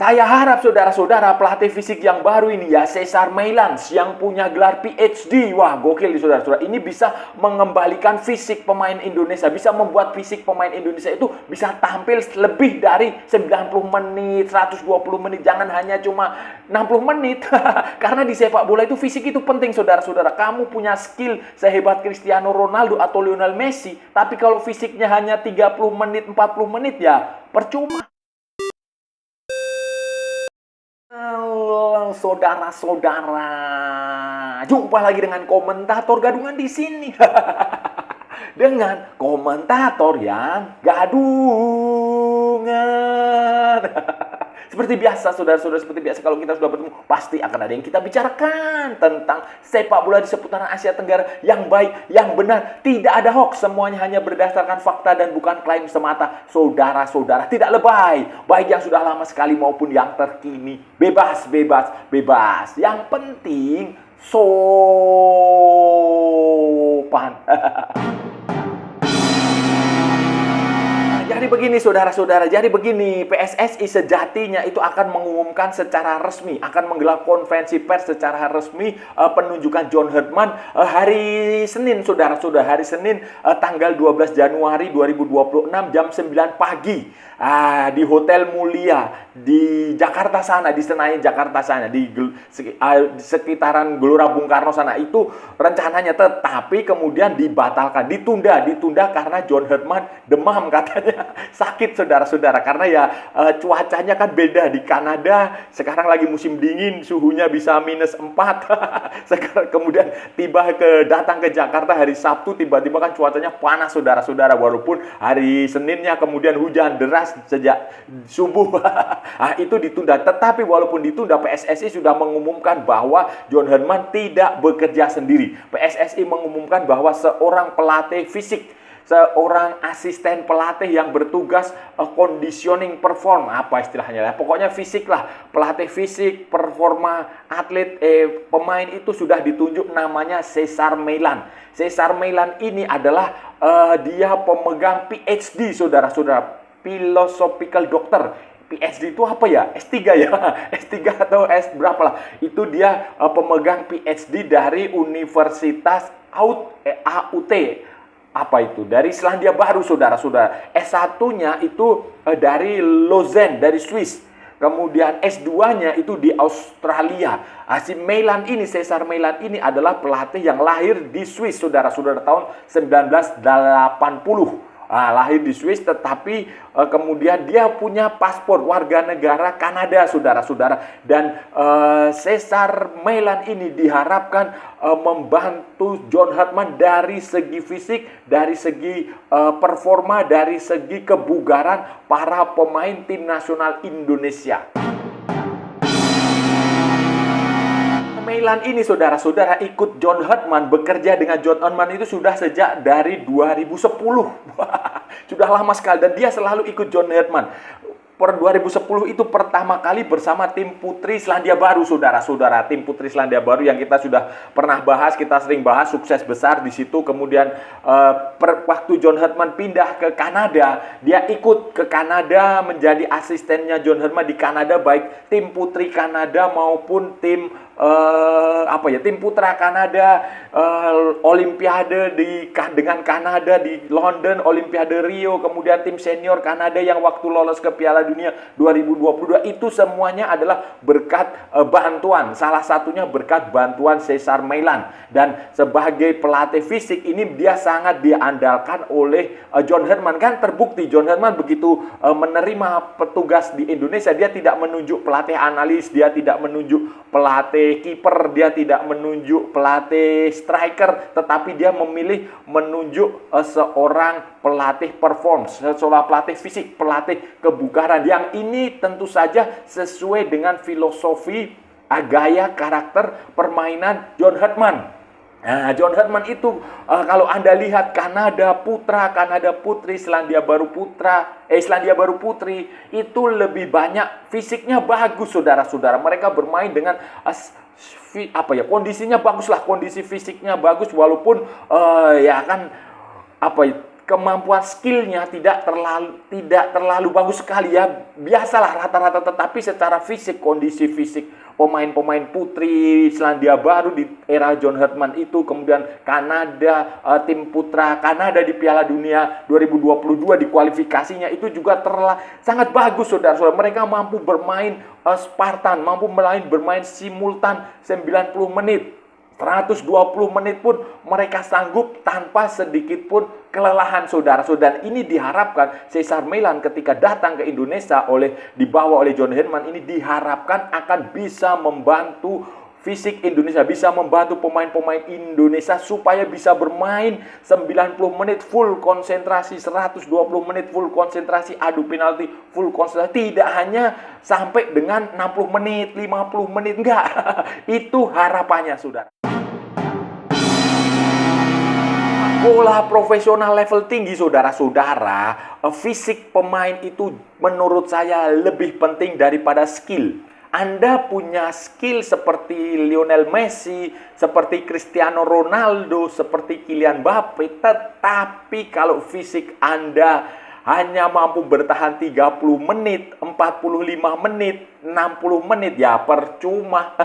Saya harap saudara-saudara pelatih fisik yang baru ini ya, Cesar Meilans yang punya gelar PhD. Wah, gokil saudara-saudara. Ini bisa mengembalikan fisik pemain Indonesia. Bisa membuat fisik pemain Indonesia itu bisa tampil lebih dari 90 menit, 120 menit. Jangan hanya cuma 60 menit. Karena di sepak bola itu fisik itu penting saudara-saudara. Kamu punya skill sehebat Cristiano Ronaldo atau Lionel Messi. Tapi kalau fisiknya hanya 30 menit, 40 menit ya percuma. Halo saudara-saudara, jumpa lagi dengan komentator gadungan di sini. Dengan komentator yang gadungan. Seperti biasa, saudara-saudara, seperti biasa kalau kita sudah bertemu, pasti akan ada yang kita bicarakan tentang sepak bola di seputaran Asia Tenggara yang baik, yang benar. Tidak ada hoax, semuanya hanya berdasarkan fakta dan bukan klaim semata. Saudara-saudara, tidak lebay. Baik yang sudah lama sekali maupun yang terkini. Bebas, bebas, bebas. Yang penting, sopan. Jadi begini saudara-saudara, jadi begini, PSSI sejatinya itu akan mengumumkan secara resmi, akan menggelar konferensi pers secara resmi penunjukan John Herdman hari Senin saudara-saudara, hari Senin tanggal 12 Januari 2026 jam 9 pagi di Hotel Mulia di Jakarta sana, di Senayan Jakarta sana, di sekitaran Gelora Bung Karno sana. Itu rencananya, tetapi kemudian dibatalkan, ditunda karena John Herdman demam katanya. Sakit saudara-saudara, karena ya cuacanya kan beda di Kanada. Sekarang lagi musim dingin, suhunya bisa -4. Sekarang kemudian datang ke Jakarta hari Sabtu, tiba-tiba kan cuacanya panas saudara-saudara, walaupun hari Seninnya kemudian hujan deras sejak subuh. Itu ditunda. Tetapi walaupun ditunda, PSSI sudah mengumumkan bahwa John Herdman tidak bekerja sendiri. PSSI mengumumkan bahwa seorang pelatih fisik, seorang asisten pelatih yang bertugas conditioning perform, apa istilahnya ya, pokoknya fisik lah, pelatih fisik, performa atlet, pemain itu sudah ditunjuk, namanya Cesar Meilans. Cesar Meilans ini adalah dia pemegang PhD saudara-saudara, philosophical doctor. PhD itu apa ya? S3 ya? S3 atau S berapa lah. Itu dia pemegang PhD dari Universitas AUT. Apa itu? Dari Selandia Baru saudara-saudara. S1-nya itu dari Lausanne, dari Swiss. Kemudian S2-nya itu di Australia. Si Meilans ini, Cesar Meilans ini adalah pelatih yang lahir di Swiss saudara-saudara tahun 1980. Lahir di Swiss, tetapi kemudian dia punya paspor warga negara Kanada saudara-saudara. Dan Cesar Meilans ini diharapkan membantu John Herdman dari segi fisik, dari segi performa, dari segi kebugaran para pemain tim nasional Indonesia. Meilans ini saudara-saudara ikut John Herdman, bekerja dengan John Herdman itu sudah sejak dari 2010. Sudah lama sekali, dan dia selalu ikut John Herdman. Per 2010 itu pertama kali bersama tim putri Selandia Baru saudara-saudara. Tim putri Selandia Baru yang kita sudah pernah bahas, kita sering bahas, sukses besar di situ. Kemudian waktu John Herdman pindah ke Kanada, dia ikut ke Kanada menjadi asistennya John Herdman di Kanada, baik tim putri Kanada maupun tim tim putra Kanada, Olimpiade dengan Kanada di London, Olimpiade Rio, kemudian tim senior Kanada yang waktu lolos ke Piala Dunia 2022. Itu semuanya adalah berkat bantuan, salah satunya berkat bantuan Cesar Meilans. Dan sebagai pelatih fisik ini dia sangat diandalkan oleh John Herdman. Kan terbukti John Herdman begitu menerima petugas di Indonesia, dia tidak menunjuk pelatih analis, dia tidak menunjuk pelatih kiper, dia tidak menunjuk pelatih striker, tetapi dia memilih menunjuk seorang pelatih perform, seorang pelatih fisik, pelatih kebugaran. Yang ini tentu saja sesuai dengan filosofi, gaya, karakter permainan John Herdman. Nah, John Herdman itu kalau Anda lihat Kanada putra, Kanada putri, Selandia Baru putri itu lebih banyak fisiknya bagus saudara-saudara. Mereka bermain dengan kondisinya bagus lah, kondisi fisiknya bagus, walaupun kemampuan skillnya tidak terlalu bagus sekali ya, biasalah rata-rata, tetapi secara fisik, kondisi fisik pemain-pemain putri Selandia Baru di era John Herdman itu, kemudian Kanada, tim putra Kanada di Piala Dunia 2022 di kualifikasinya itu juga sangat bagus, saudara-saudara. Mereka mampu bermain Spartan, mampu bermain simultan 90 menit. 120 menit pun mereka sanggup tanpa sedikit pun kelelahan, saudara-saudara. Ini diharapkan Cesar Milan ketika datang ke Indonesia dibawa oleh John Herdman ini diharapkan akan bisa membantu fisik Indonesia, bisa membantu pemain-pemain Indonesia supaya bisa bermain 90 menit full konsentrasi, 120 menit full konsentrasi, adu penalti full konsentrasi, tidak hanya sampai dengan 60 menit, 50 menit, enggak. Itu harapannya, saudara. Bola profesional level tinggi, saudara-saudara, fisik pemain itu menurut saya lebih penting daripada skill. Anda punya skill seperti Lionel Messi, seperti Cristiano Ronaldo, seperti Kylian Mbappe, tetapi kalau fisik Anda hanya mampu bertahan 30 menit, 45 menit, 60 menit, ya percuma.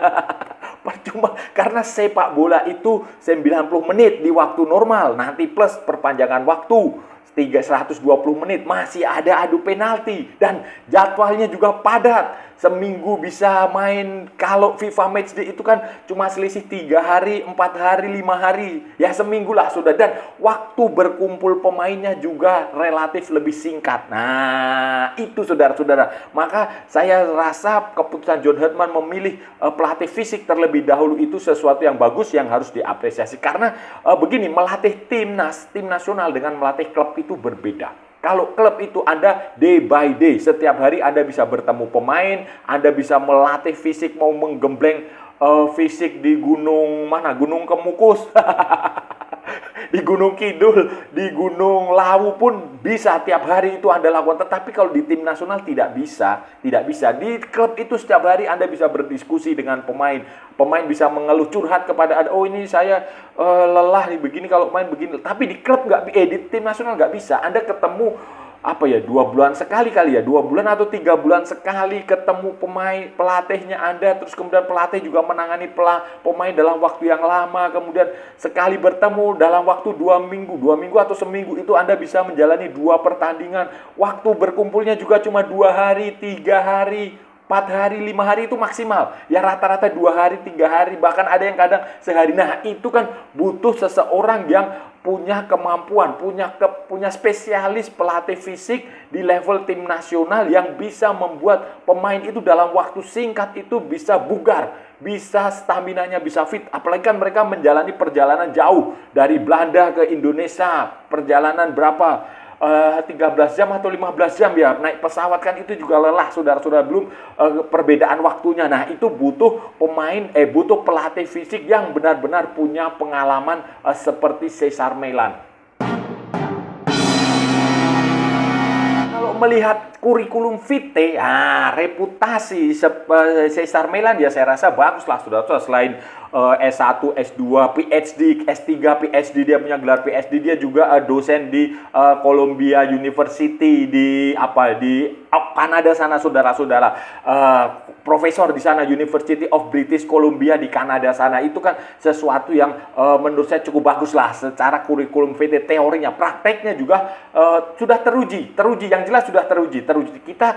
Percuma, karena sepak bola itu 90 menit di waktu normal, nanti plus perpanjangan waktu 120 menit, masih ada adu penalti, dan jadwalnya juga padat. Seminggu bisa main, kalau FIFA Matchday itu kan cuma selisih 3 hari, 4 hari, 5 hari, ya seminggu lah sudah. Dan waktu berkumpul pemainnya juga relatif lebih singkat. Nah, itu saudara-saudara. Maka saya rasa keputusan John Herdman memilih pelatih fisik terlebih dahulu itu sesuatu yang bagus, yang harus diapresiasi. Karena begini, melatih tim nasional dengan melatih klub itu berbeda. Kalau klub itu Anda day by day, setiap hari Anda bisa bertemu pemain, Anda bisa melatih fisik, mau menggembleng fisik di gunung mana? Gunung Kemukus. Di Gunung Kidul, di Gunung Lawu pun bisa tiap hari itu Anda lakukan. Tetapi kalau di tim nasional tidak bisa. Di klub itu setiap hari Anda bisa berdiskusi dengan pemain. Pemain bisa mengeluh, curhat kepada Anda. Oh, ini saya lelah nih begini, kalau main begini. Tapi di klub di tim nasional nggak bisa. Anda ketemu 2 bulan sekali kali ya, 2 bulan atau 3 bulan sekali ketemu pemain, pelatihnya Anda, terus kemudian pelatih juga menangani pemain dalam waktu yang lama, kemudian sekali bertemu dalam waktu 2 minggu atau seminggu itu Anda bisa menjalani 2 pertandingan, waktu berkumpulnya juga cuma 2 hari, 3 hari, 4 hari, 5 hari itu maksimal. Ya rata-rata 2 hari, 3 hari, bahkan ada yang kadang sehari. Nah, itu kan butuh seseorang yang punya kemampuan, punya spesialis pelatih fisik di level tim nasional yang bisa membuat pemain itu dalam waktu singkat itu bisa bugar, bisa staminanya bisa fit. Apalagi kan mereka menjalani perjalanan jauh dari Belanda ke Indonesia, perjalanan berapa? 13 jam atau 15 jam ya, naik pesawat kan itu juga lelah, saudara-saudara, belum perbedaan waktunya. Nah, itu butuh butuh pelatih fisik yang benar-benar punya pengalaman seperti Cesar Milan. Kalau melihat kurikulum vitae, reputasi Cesar Milan ya saya rasa baguslah, saudara-saudara. Selain S1, S2, PhD, S3, PhD, dia punya gelar PhD, dia juga dosen di Columbia University di Kanada sana, saudara-saudara. Profesor di sana, University of British Columbia di Kanada sana. Itu kan sesuatu yang menurut saya cukup bagus lah secara kurikulum vitae, teorinya, prakteknya juga sudah teruji, yang jelas sudah teruji. Kita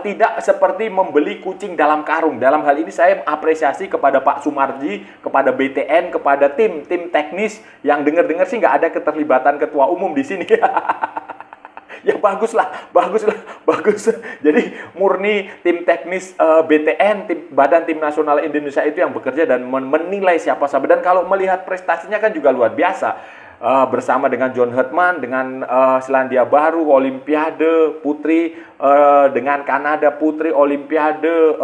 tidak seperti membeli kucing dalam karung. Dalam hal ini saya apresiasi kepada Pak Sumarji, kepada BTN, kepada tim teknis yang dengar-dengar sih nggak ada keterlibatan ketua umum di sini. Ya bagus. Jadi murni tim teknis BTN, Badan Tim Nasional Indonesia itu yang bekerja dan menilai siapa saja. Dan kalau melihat prestasinya kan juga luar biasa. Bersama dengan John Herdman, dengan Selandia Baru, Olimpiade Putri, dengan Kanada Putri, Olimpiade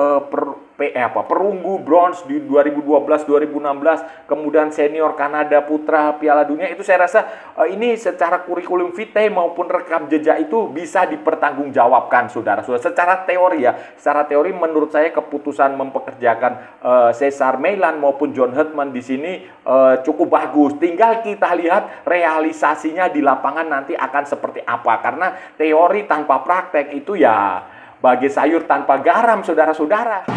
perunggu bronze di 2012, 2016, kemudian senior Kanada putra Piala Dunia. Itu saya rasa ini secara kurikulum vitae maupun rekam jejak itu bisa dipertanggungjawabkan, saudara-saudara. Secara teori ya, secara teori menurut saya keputusan mempekerjakan Cesar Meiland maupun John Herdman di sini cukup bagus. Tinggal kita lihat realisasinya di lapangan nanti akan seperti apa. Karena teori tanpa praktek itu ya bagai sayur tanpa garam, saudara-saudara.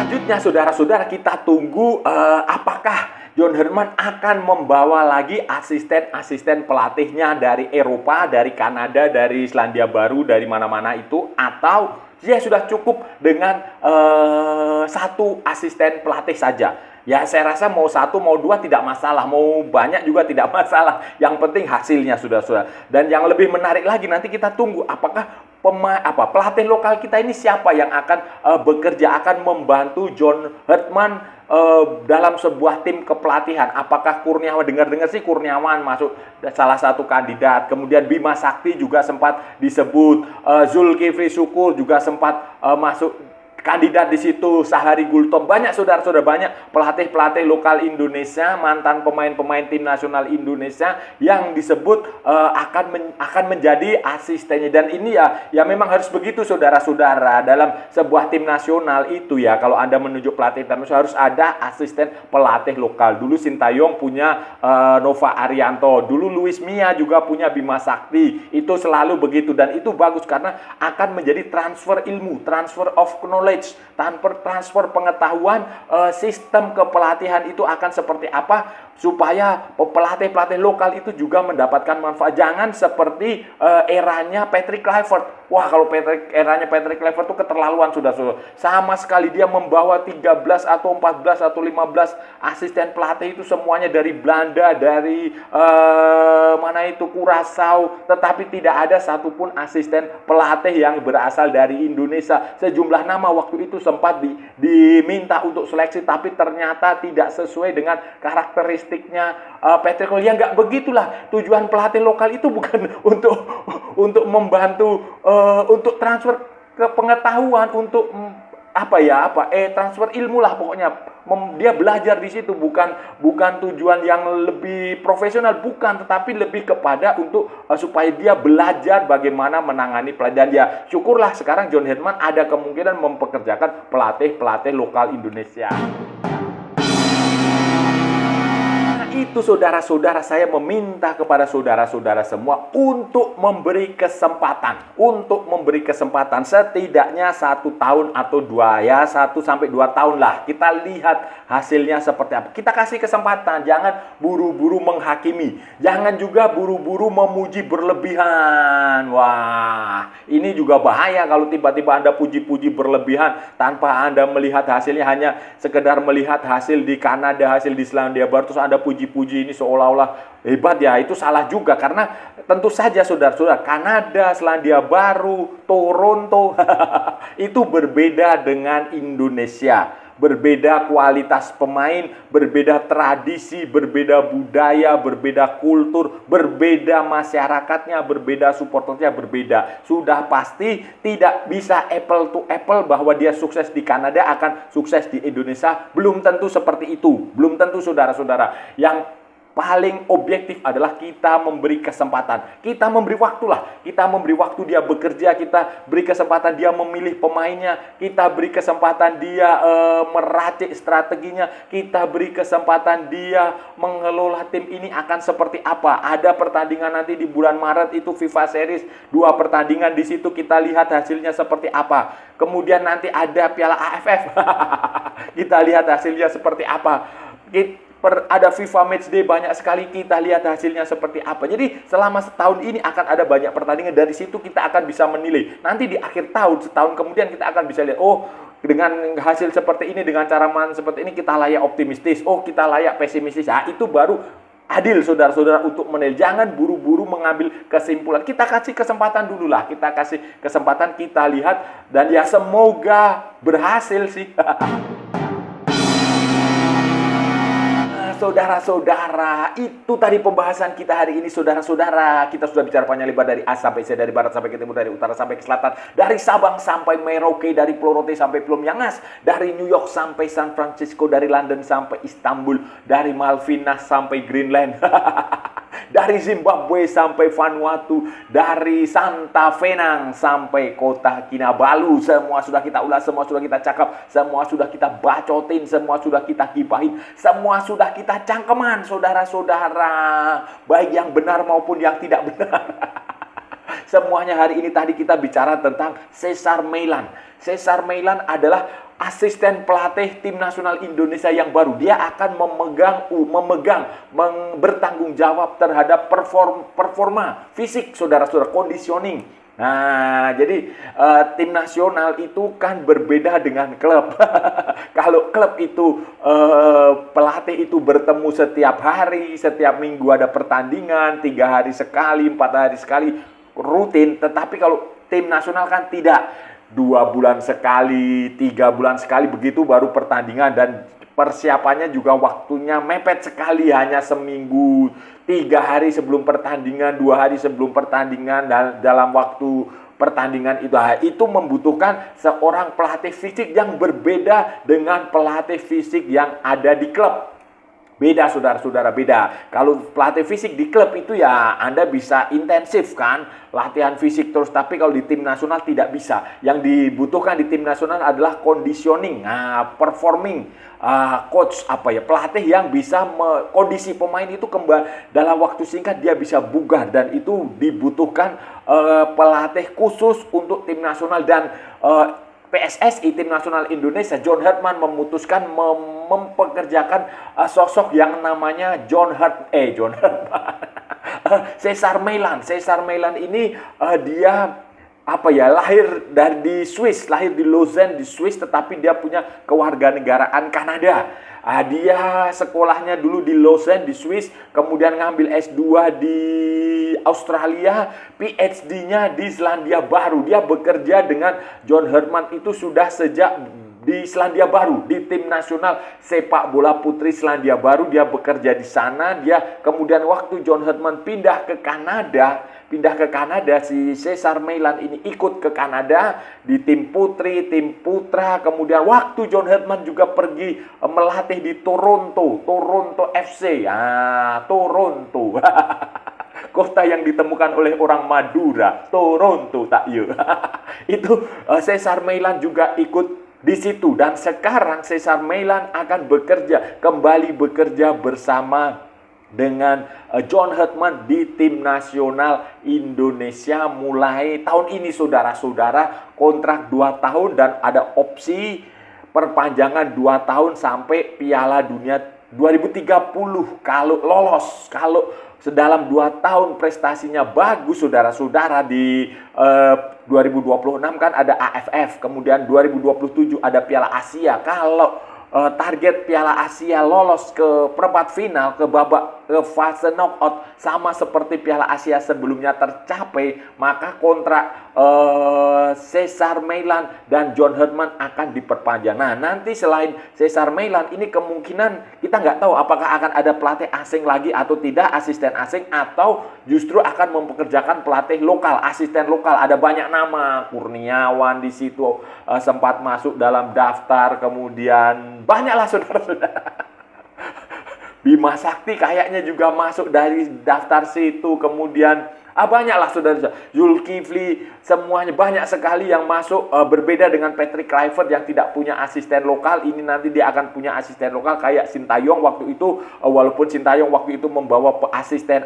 Selanjutnya, saudara-saudara, kita tunggu apakah John Herdman akan membawa lagi asisten-asisten pelatihnya dari Eropa, dari Kanada, dari Selandia Baru, dari mana-mana itu, atau dia sudah cukup dengan satu asisten pelatih saja. Ya, saya rasa mau satu, mau dua tidak masalah, mau banyak juga tidak masalah. Yang penting hasilnya, saudara-saudara. Dan yang lebih menarik lagi, nanti kita tunggu apakah pelatih lokal kita ini siapa yang akan bekerja, akan membantu John Herdman dalam sebuah tim kepelatihan. Apakah Kurniawan, dengar-dengar sih Kurniawan masuk salah satu kandidat. Kemudian Bima Sakti juga sempat disebut, Zulkifli Syukur juga sempat masuk kandidat di situ, Sahari Gultom. Banyak, saudara-saudara, banyak pelatih-pelatih lokal Indonesia, mantan pemain-pemain tim nasional Indonesia yang disebut akan menjadi asistennya. Dan ini ya memang harus begitu, saudara-saudara. Dalam sebuah tim nasional itu ya, kalau Anda menunjuk pelatih harus ada asisten pelatih lokal. Dulu Sintayong punya Nova Arianto, dulu Luis Mia juga punya Bima Sakti. Itu selalu begitu, dan itu bagus karena akan menjadi transfer ilmu, transfer of knowledge, transfer pengetahuan. Sistem kepelatihan itu akan seperti apa supaya pelatih-pelatih lokal itu juga mendapatkan manfaat. Jangan seperti eranya Patrick Kluivert. Wah, kalau eranya Patrick Kluivert itu keterlaluan, sudah. Sama sekali dia membawa 13 atau 14 atau 15 asisten pelatih itu semuanya dari Belanda, dari Curaçao, tetapi tidak ada satupun asisten pelatih yang berasal dari Indonesia. Sejumlah nama waktu itu sempat diminta untuk seleksi, tapi ternyata tidak sesuai dengan karakteristiknya Patrick Kluivert. Ya nggak begitulah. Tujuan pelatih lokal itu bukan untuk membantu, untuk transfer ke pengetahuan, untuk transfer ilmu lah pokoknya. Dia belajar di situ, bukan tujuan yang lebih profesional, bukan, tetapi lebih kepada untuk supaya dia belajar bagaimana menangani pelajaran. Ya, syukurlah sekarang John Herdman ada kemungkinan mempekerjakan pelatih-pelatih lokal Indonesia. Itu, saudara-saudara, saya meminta kepada saudara-saudara semua untuk memberi kesempatan setidaknya 1 tahun atau 1 sampai 2 tahun lah. Kita lihat hasilnya seperti apa. Kita kasih kesempatan, jangan buru-buru menghakimi, jangan juga buru-buru memuji berlebihan. Wah, ini juga bahaya kalau tiba-tiba Anda puji-puji berlebihan tanpa Anda melihat hasilnya, hanya sekedar melihat hasil di Kanada, hasil di Selandia Baru, terus Anda puji ini seolah-olah hebat. Ya, itu salah juga, karena tentu saja, saudara-saudara, Kanada, Selandia Baru, Toronto itu berbeda dengan Indonesia. Berbeda kualitas pemain, berbeda tradisi, berbeda budaya, berbeda kultur, berbeda masyarakatnya, berbeda supporternya, berbeda. Sudah pasti tidak bisa apple to apple bahwa dia sukses di Kanada akan sukses di Indonesia. Belum tentu seperti itu. Belum tentu, saudara-saudara. Yang paling objektif adalah kita memberi kesempatan. Kita memberi waktu lah. Kita memberi waktu dia bekerja. Kita beri kesempatan dia memilih pemainnya. Kita beri kesempatan dia meracik strateginya. Kita beri kesempatan dia mengelola tim ini akan seperti apa. Ada pertandingan nanti di bulan Maret itu FIFA Series. 2 pertandingan di situ, kita lihat hasilnya seperti apa. Kemudian nanti ada Piala AFF. Kita lihat hasilnya seperti apa. Ada FIFA Matchday, banyak sekali, kita lihat hasilnya seperti apa. Jadi selama setahun ini akan ada banyak pertandingan. Dari situ kita akan bisa menilai. Nanti di akhir tahun, setahun kemudian kita akan bisa lihat, oh, dengan hasil seperti ini, dengan cara main seperti ini, kita layak optimistis, oh kita layak pesimistis. Nah, itu baru adil, saudara-saudara, untuk menilai. Jangan buru-buru mengambil kesimpulan. Kita kasih kesempatan dulu lah. Kita kasih kesempatan, kita lihat, dan ya semoga berhasil sih. saudara-saudara, itu tadi pembahasan kita hari ini, saudara-saudara. Kita sudah bicara panjang lebar dari A sampai Z, dari barat sampai ke timur, dari utara sampai ke selatan, dari Sabang sampai Merauke, dari Pulau Rote sampai Pulau Miangas, dari New York sampai San Francisco, dari London sampai Istanbul, dari Malvinas sampai Greenland. Dari Zimbabwe sampai Vanuatu, dari Santa Fenang sampai kota Kinabalu, semua sudah kita ulas, semua sudah kita cakap, semua sudah kita bacotin, semua sudah kita gibahin, semua sudah kita cangkeman, saudara-saudara, baik yang benar maupun yang tidak benar. Semuanya hari ini tadi kita bicara tentang Cesar Meilan. Cesar Meilan adalah asisten pelatih tim nasional Indonesia yang baru. Dia akan bertanggung jawab terhadap performa fisik, saudara-saudara, conditioning. Nah, jadi tim nasional itu kan berbeda dengan klub. Kalau klub itu pelatih itu bertemu setiap hari, setiap minggu ada pertandingan, 3 hari sekali, 4 hari sekali, rutin. Tetapi kalau tim nasional kan tidak. 2 bulan sekali, 3 bulan sekali, begitu baru pertandingan, dan persiapannya juga waktunya mepet sekali, hanya seminggu, 3 hari sebelum pertandingan, 2 hari sebelum pertandingan, dan dalam waktu pertandingan itu membutuhkan seorang pelatih fisik yang berbeda dengan pelatih fisik yang ada di klub. Beda, saudara-saudara, beda. Kalau pelatih fisik di klub itu ya Anda bisa intensif kan, latihan fisik terus. Tapi kalau di tim nasional tidak bisa. Yang dibutuhkan di tim nasional adalah conditioning, performing, coach, pelatih yang bisa kondisi pemain itu kembali dalam waktu singkat, dia bisa bugar. Dan itu dibutuhkan pelatih khusus untuk tim nasional. Dan PSSI, Tim Nasional Indonesia, John Hartman memutuskan mempekerjakan sosok yang namanya Cesar Meilan. Cesar Meilan ini dia lahir di Swiss, lahir di Lausanne di Swiss, tetapi dia punya kewarganegaraan Kanada. Dia sekolahnya dulu di Lausanne di Swiss, kemudian ngambil S2 di Australia, PhD-nya di Selandia Baru. Dia bekerja dengan John Hartman itu sudah sejak di Selandia Baru, di tim nasional sepak bola putri Selandia Baru. Dia bekerja di sana. Dia kemudian waktu John Hartman pindah ke Kanada, si Cesar Meilan ini ikut ke Kanada di tim putri, tim putra. Kemudian waktu John Hartman juga pergi melatih di Toronto FC. Toronto. Kota yang ditemukan oleh orang Madura, Toronto, tak iya. Itu Cesar Meilan juga ikut di situ. Dan sekarang Cesar Meilan akan kembali bekerja bersama dengan John Hartman di tim nasional Indonesia mulai tahun ini, saudara-saudara. Kontrak 2 tahun dan ada opsi perpanjangan 2 tahun sampai Piala Dunia 2030 kalau lolos. Kalau dalam 2 tahun prestasinya bagus, saudara-saudara, di 2026 kan ada AFF, kemudian 2027 ada Piala Asia. Kalau target Piala Asia lolos ke perempat final, ke fase knockout, sama seperti Piala Asia sebelumnya tercapai, maka kontrak Cesar Meilan dan John Hartman akan diperpanjang. Nah, nanti selain Cesar Meilan ini kemungkinan kita nggak tahu apakah akan ada pelatih asing lagi atau tidak, asisten asing, atau justru akan mempekerjakan pelatih lokal, asisten lokal. Ada banyak nama, Kurniawan di situ sempat masuk dalam daftar, kemudian banyaklah saudara-saudara. Bima Sakti kayaknya juga masuk dari daftar situ, kemudian banyaklah saudara-saudara, Zulkifli, semuanya banyak sekali yang masuk. Berbeda dengan Patrick Kluivert yang tidak punya asisten lokal. Ini nanti dia akan punya asisten lokal kayak Sintayong waktu itu. Walaupun Sintayong waktu itu membawa asisten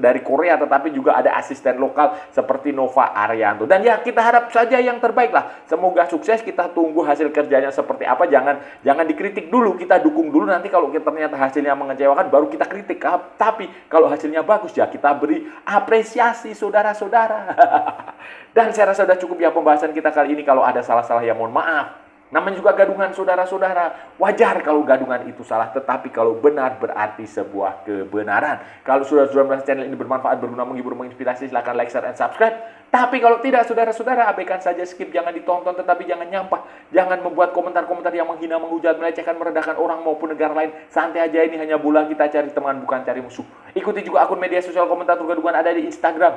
dari Korea, tetapi juga ada asisten lokal seperti Nova Arianto. Dan ya, kita harap saja yang terbaik lah. Semoga sukses. Kita tunggu hasil kerjanya seperti apa. Jangan dikritik dulu, kita dukung dulu. Nanti kalau ternyata hasilnya mengecewakan, baru kita kritik. Tapi kalau hasilnya bagus, ya kita beri apresiasi, saudara-saudara. Dan saya rasa sudah cukup ya pembahasan kita kali ini. Kalau ada salah-salah ya mohon maaf. Namanya juga gadungan saudara-saudara. Wajar kalau gadungan itu salah, tetapi kalau benar berarti sebuah kebenaran. Kalau saudara-saudara merasa channel ini bermanfaat, berguna, menghibur, menginspirasi, silahkan like, share, and subscribe. Tapi kalau tidak, saudara-saudara, abaikan saja, skip, jangan ditonton, tetapi jangan nyampah. Jangan membuat komentar-komentar yang menghina, menghujat, melecehkan, merendahkan orang maupun negara lain. Santai aja, ini hanya bola, kita cari teman, bukan cari musuh. Ikuti juga akun media sosial komentator gadungan, ada di Instagram,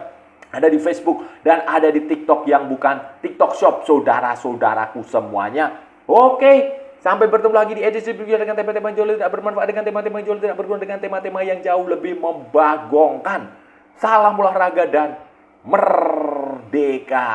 ada di Facebook, dan ada di TikTok yang bukan TikTok Shop, saudara-saudaraku semuanya. Oke, sampai bertemu lagi di edisi berikutnya dengan tema-tema yang jauh tidak bermanfaat, dengan tema-tema yang jauh tidak berguna, dengan tema-tema yang jauh lebih membagongkan. Salam olahraga dan merdeka.